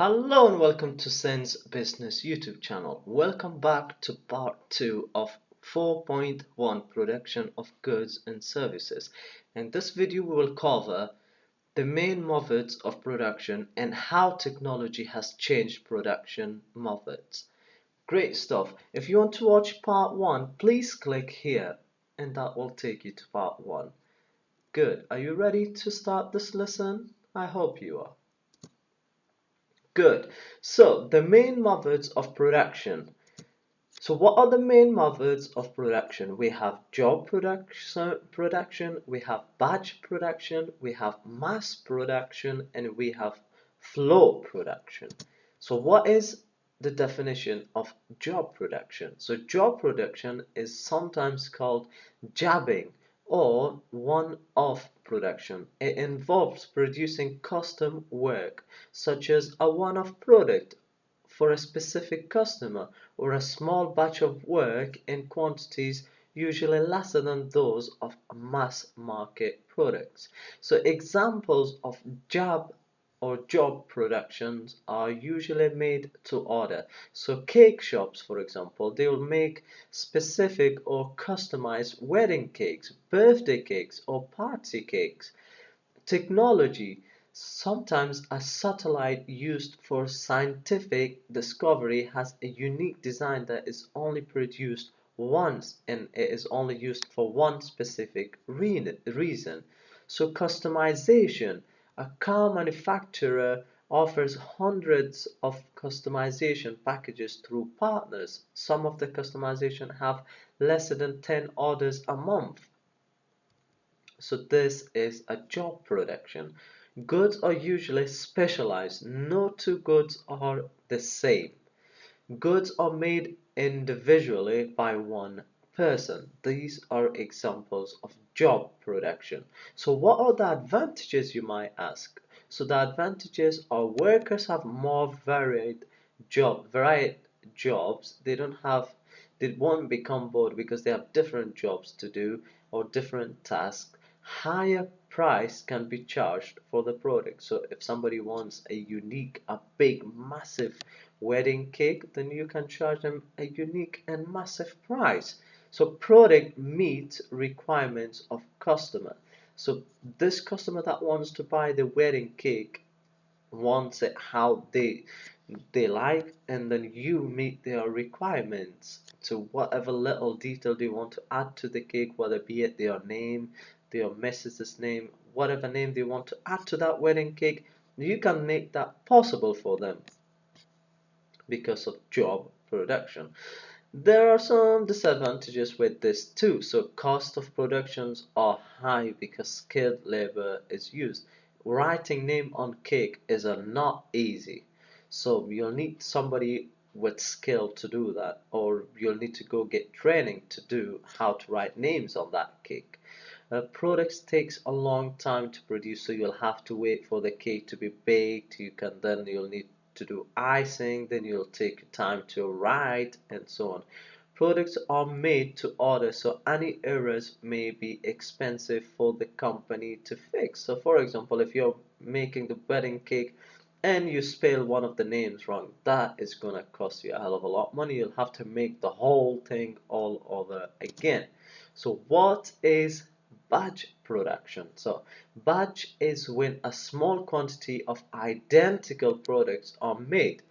Hello and welcome to Sense Business YouTube channel. Welcome back to part 2 of 4.1 production of goods and services. In this video we will cover the main methods of production and how technology has changed production methods. Great stuff. If you want to watch part 1, please click here and that will take you to part 1. Good. Are you ready to start this lesson? I hope you are. Good. So the main methods of production. So what are the main methods of production? We have job production, we have batch production, we have mass production, and we have flow production. So what is the definition of job production? So job production is sometimes called jabbing or one-off production. It involves producing custom work such as a one-off product for a specific customer or a small batch of work in quantities usually lesser than those of mass market products. So examples of job productions are usually made to order. So cake shops, for example, they will make specific or customized wedding cakes, birthday cakes, or party cakes. Technology. Sometimes a satellite used for scientific discovery has a unique design that is only produced once and it is only used for one specific reason. So customization. A car manufacturer offers hundreds of customization packages through partners. Some of the customization have less than 10 orders a month. So this is a job production. Goods are usually specialized. No two goods are the same. Goods are made individually by one person. These are examples of job production. So what are the advantages, you might ask? So the advantages are workers have more varied jobs. They won't become bored because they have different jobs to do or different tasks. Higher price can be charged for the product. So if somebody wants a big, massive wedding cake, then you can charge them a unique and massive price. So product meets requirements of customer. So this customer that wants to buy the wedding cake wants it how they like, and then you meet their requirements to whatever little detail they want to add to the cake, whether be it their name, their missus's name, whatever name they want to add to that wedding cake, you can make that possible for them because of job production. There are some disadvantages with this too. So cost of productions are high because skilled labor is used. Writing name on cake is not easy. So you'll need somebody with skill to do that, or you'll need to go get training to do how to write names on that cake. Products takes a long time to produce, so you'll have to wait for the cake to be baked. You'll need to do icing, then you'll take time to write, and so on. Products are made to order, so any errors may be expensive for the company to fix. So for example, if you're making the wedding cake and you spell one of the names wrong, that is gonna cost you a hell of a lot of money. You'll have to make the whole thing all over again. So what is batch production? So batch is when a small quantity of identical products are made.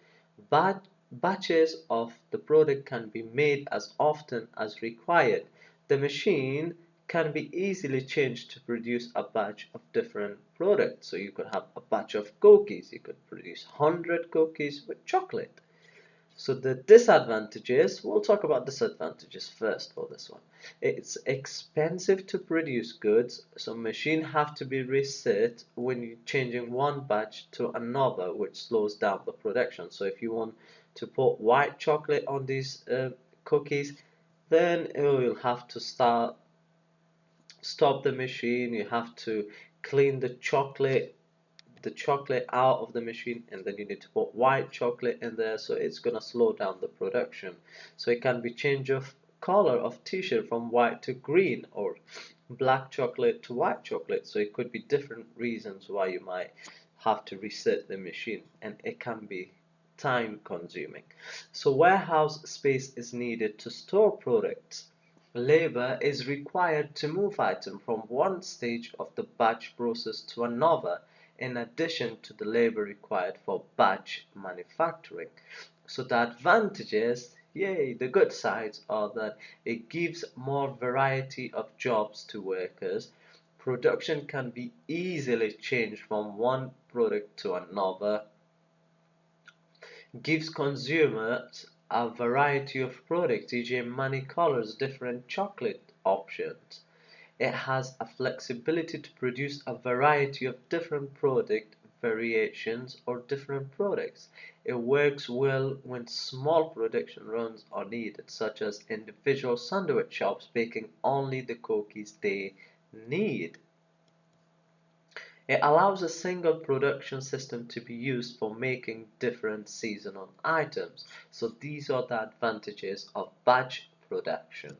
Batches of the product can be made as often as required. The machine can be easily changed to produce a batch of different products. So you could have a batch of cookies. You could produce 100 cookies with chocolate. So the disadvantages, we'll talk about disadvantages first for this one. It's expensive to produce goods, so machines have to be reset when you're changing one batch to another, which slows down the production. So if you want to put white chocolate on these cookies, then you'll have to stop the machine. You have to clean the chocolate out of the machine, and then you need to put white chocolate in there, so it's gonna slow down the production. So it can be change of color of t-shirt from white to green, or black chocolate to white chocolate. So it could be different reasons why you might have to reset the machine, and it can be time consuming. So warehouse space is needed to store products. Labor is required to move items from one stage of the batch process to another, in addition to the labor required for batch manufacturing. So the advantages, yay, the good sides are that it gives more variety of jobs to workers. Production can be easily changed from one product to another. Gives consumers a variety of products, e.g. many colors, different chocolate options. It has a flexibility to produce a variety of different product variations or different products. It works well when small production runs are needed, such as individual sandwich shops baking only the cookies they need. It allows a single production system to be used for making different seasonal items. So these are the advantages of batch production.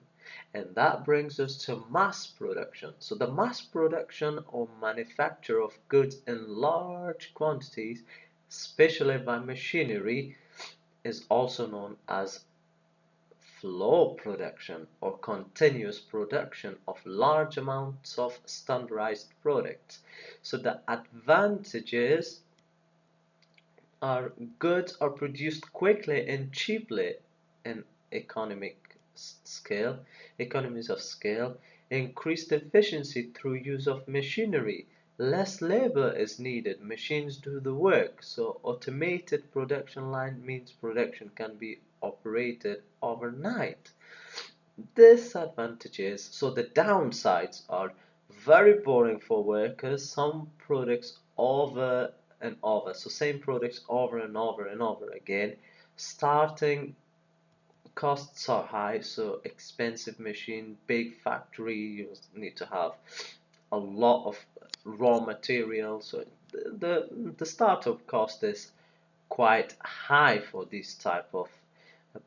And that brings us to mass production. So the mass production or manufacture of goods in large quantities, especially by machinery, is also known as flow production or continuous production of large amounts of standardized products. So the advantages are goods are produced quickly and cheaply in economies of scale, increased efficiency through use of machinery, less labor is needed, machines do the work. So automated production line means production can be operated overnight. Disadvantages, so the downsides are very boring for workers, some products over and over, so same products over and over and over again. Starting costs are high, so expensive machine, big factory, you need to have a lot of raw material, so the startup cost is quite high for this type of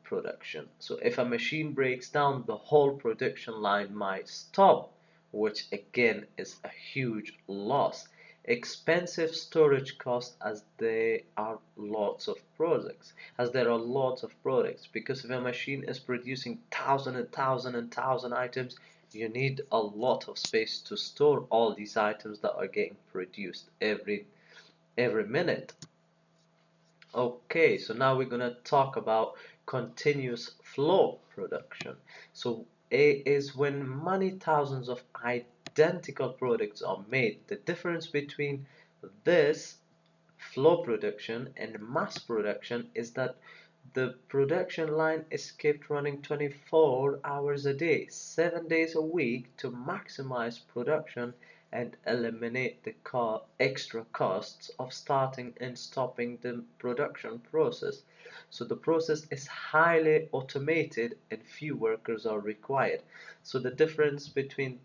production. So if a machine breaks down, the whole production line might stop, which again is a huge loss. Expensive storage costs as there are lots of products, because if a machine is producing thousand items, you need a lot of space to store all these items that are getting produced every minute. Okay, so now we're going to talk about continuous flow production. So it is when many thousands of identical products are made. The difference between this flow production and mass production is that the production line is kept running 24 hours a day, 7 days a week to maximize production and eliminate the extra costs of starting and stopping the production process. So the process is highly automated and few workers are required. So the difference between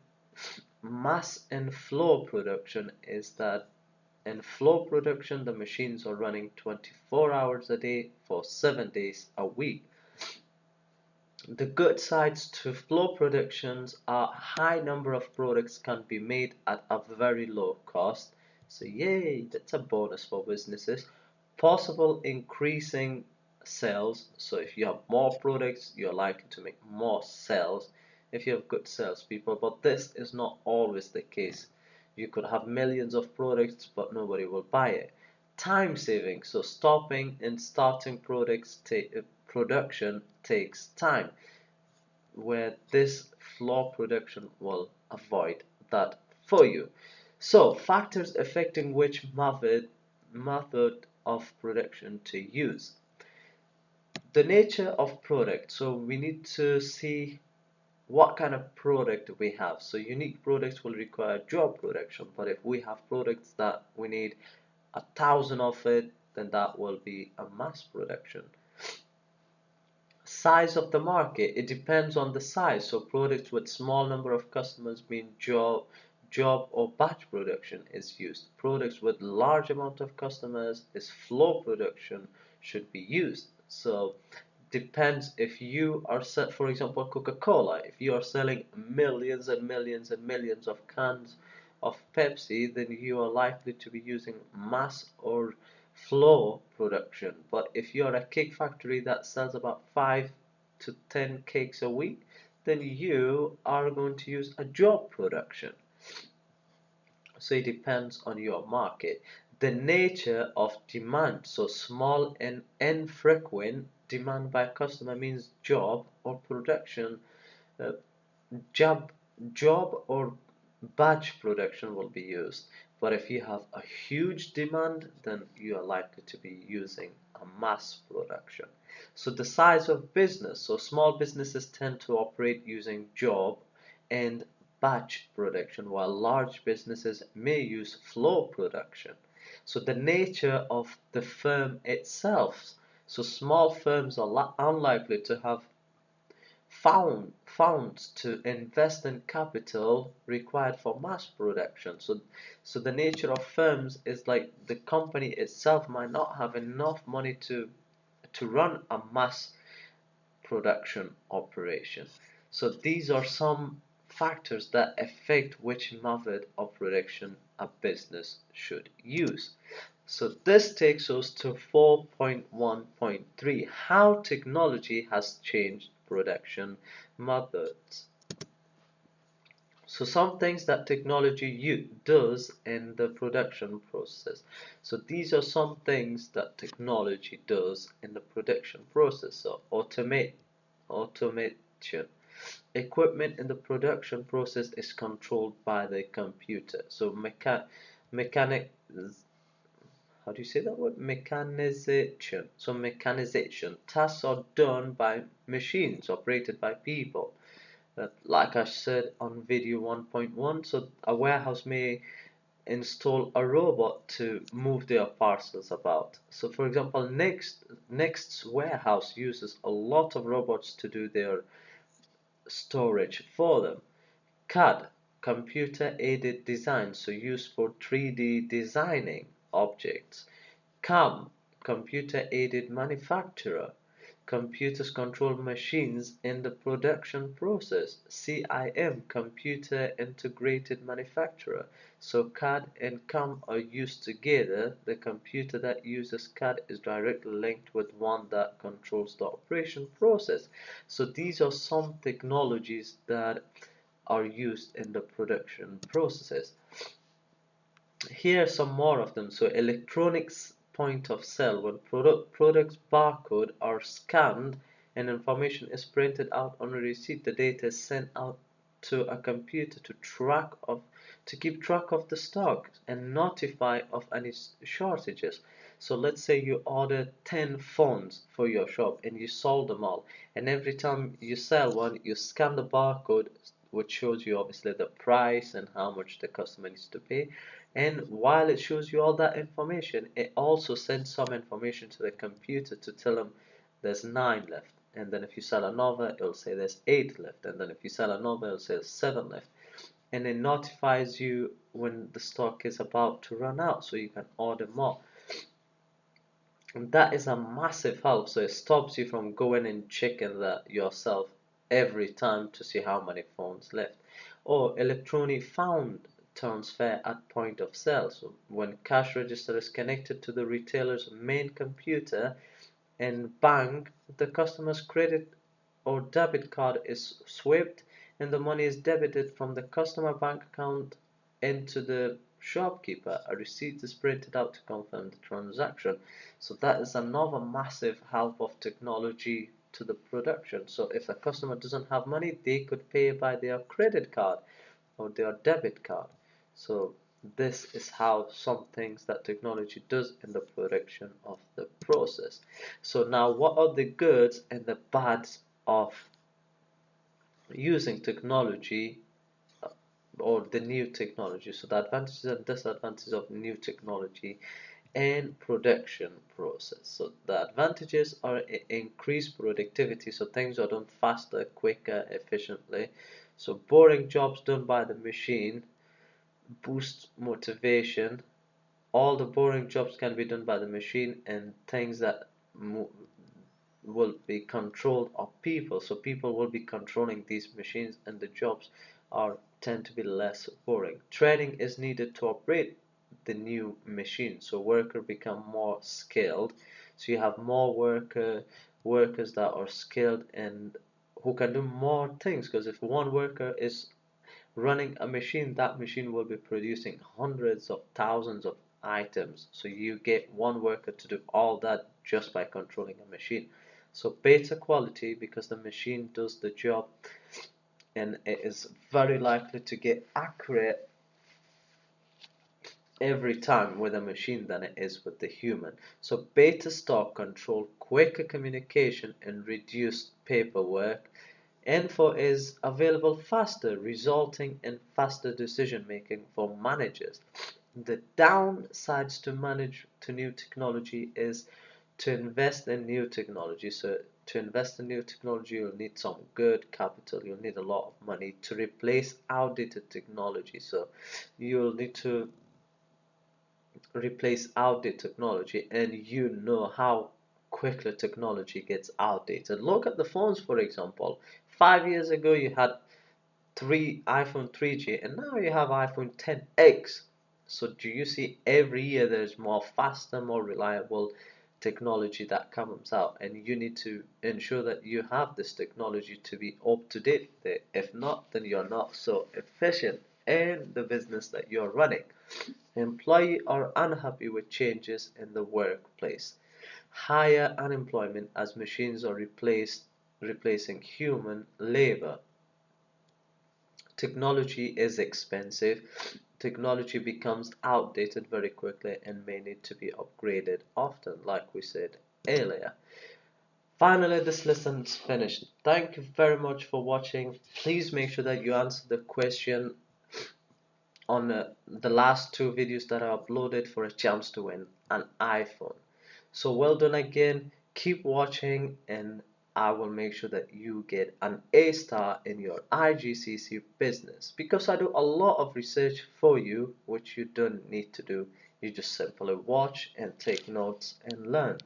mass and flow production is that in flow production, the machines are running 24 hours a day for 7 days a week. The good sides to flow productions are high number of products can be made at a very low cost. So yay, that's a bonus for businesses. Possible increasing sales. So if you have more products, you're likely to make more sales if you have good salespeople. But this is not always the case. You could have millions of products, but nobody will buy it. Time saving. So stopping and starting production takes time, where this flow production will avoid that for you. So factors affecting which method of production to use. The nature of product. So we need to see what kind of product we have. So unique products will require job production, but if we have products that we need 1,000 of it, then that will be a mass production. Size of the market, it depends on the size. So products with small number of customers mean job or batch production is used. Products with large amount of customers is flow production should be used. So depends if you are for example Coca-Cola, if you are selling millions and millions and millions of cans of Pepsi, then you are likely to be using mass or flow production. But if you're a cake factory that sells about 5 to 10 cakes a week, then you are going to use a job production. So it depends on your market. The nature of demand, so small and infrequent demand by customer means job or production, uh, job job or batch production will be used. But if you have a huge demand, then you are likely to be using a mass production. So the size of business, so small businesses tend to operate using job and batch production, while large businesses may use flow production. So the nature of the firm itself, so small firms are unlikely to have funds to invest in capital required for mass production. So the nature of firms is like the company itself might not have enough money to run a mass production operation. So these are some factors that affect which method of production a business should use. So this takes us to 4.1.3, how technology has changed production methods. So some things that technology does in the production process. So these are some things that technology does in the production process. So automation. Equipment in the production process is controlled by the computer. So mechanic how do you say that word? Mechanization. So mechanization. Tasks are done by machines operated by people. Like I said on video 1.1, so a warehouse may install a robot to move their parcels about. So for example, Next's warehouse uses a lot of robots to do their storage for them. CAD, computer aided design, so used for 3D designing objects. CAM, computer aided manufacturer. Computers control machines in the production process. CIM, computer integrated manufacturer. So CAD and CAM are used together. The computer that uses CAD is directly linked with one that controls the operation process. So these are some technologies that are used in the production processes. Here are some more of them. So electronics point of sale, when products barcode are scanned and information is printed out on a receipt, the data is sent out to a computer to keep track of the stock and notify of any shortages. So let's say you order 10 phones for your shop and you sold them all, and every time you sell one you scan the barcode, which shows you obviously the price and how much the customer needs to pay. And while it shows you all that information, it also sends some information to the computer to tell them there's 9 left. And then if you sell another, it'll say there's 8 left. And then if you sell another, it'll say there's 7 left. And it notifies you when the stock is about to run out, so you can order more. And that is a massive help. So it stops you from going and checking that yourself every time to see how many phones left. Or electronic fund transfer at point of sale. So when cash register is connected to the retailer's main computer and bank, the customer's credit or debit card is swiped and the money is debited from the customer bank account into the shopkeeper. A receipt is printed out to confirm the transaction. So that is another massive help of technology to the production. So if a customer doesn't have money, they could pay by their credit card or their debit card. So this is how some things that technology does in the production of the process. So now what are the goods and the bads of using technology, or the new technology? So the advantages and disadvantages of new technology and production process. So the advantages are increased productivity, so things are done faster, quicker, efficiently. So boring jobs done by the machine boost motivation. All the boring jobs can be done by the machine, and things that will be controlled of people. So people will be controlling these machines and the jobs are tend to be less boring. Training is needed to operate the new machine, so workers become more skilled. So you have more workers that are skilled and who can do more things. Because if one worker is running a machine, that machine will be producing hundreds of thousands of items. So you get one worker to do all that just by controlling a machine. So better quality because the machine does the job and it is very likely to get accurate every time with a machine than it is with the human. So better stock control, quicker communication and reduced paperwork. Info is available faster, resulting in faster decision making for managers. The downsides to manage to new technology is to invest in new technology. So to invest in new technology, you'll need some good capital. You'll need a lot of money to replace outdated technology. So you'll need to replace outdated technology, and you know how quickly technology gets outdated. Look at the phones, for example. 5 years ago, you had iPhone 3G, and now you have iPhone 10X. So do you see every year there's more faster, more reliable technology that comes out, and you need to ensure that you have this technology to be up to date. If not, then you're not so efficient in the business that you're running. Employees are unhappy with changes in the workplace. Higher unemployment as machines are replacing human labor. Technology is expensive. Technology becomes outdated very quickly and may need to be upgraded often, like we said earlier. Finally, this lesson's finished. Thank you very much for watching. Please make sure that you answer the question on the last two videos that I uploaded for a chance to win an iPhone. So well done again. Keep watching and I will make sure that you get an A star in your IGCSE business, because I do a lot of research for you which you don't need to do. You just simply watch and take notes and learn.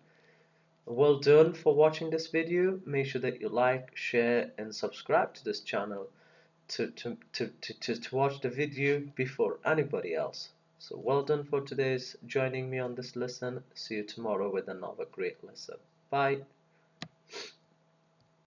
Well done for watching this video. Make sure that you like, share and subscribe to this channel to watch the video before anybody else. So well done for today's joining me on this lesson. See you tomorrow with another great lesson. Bye.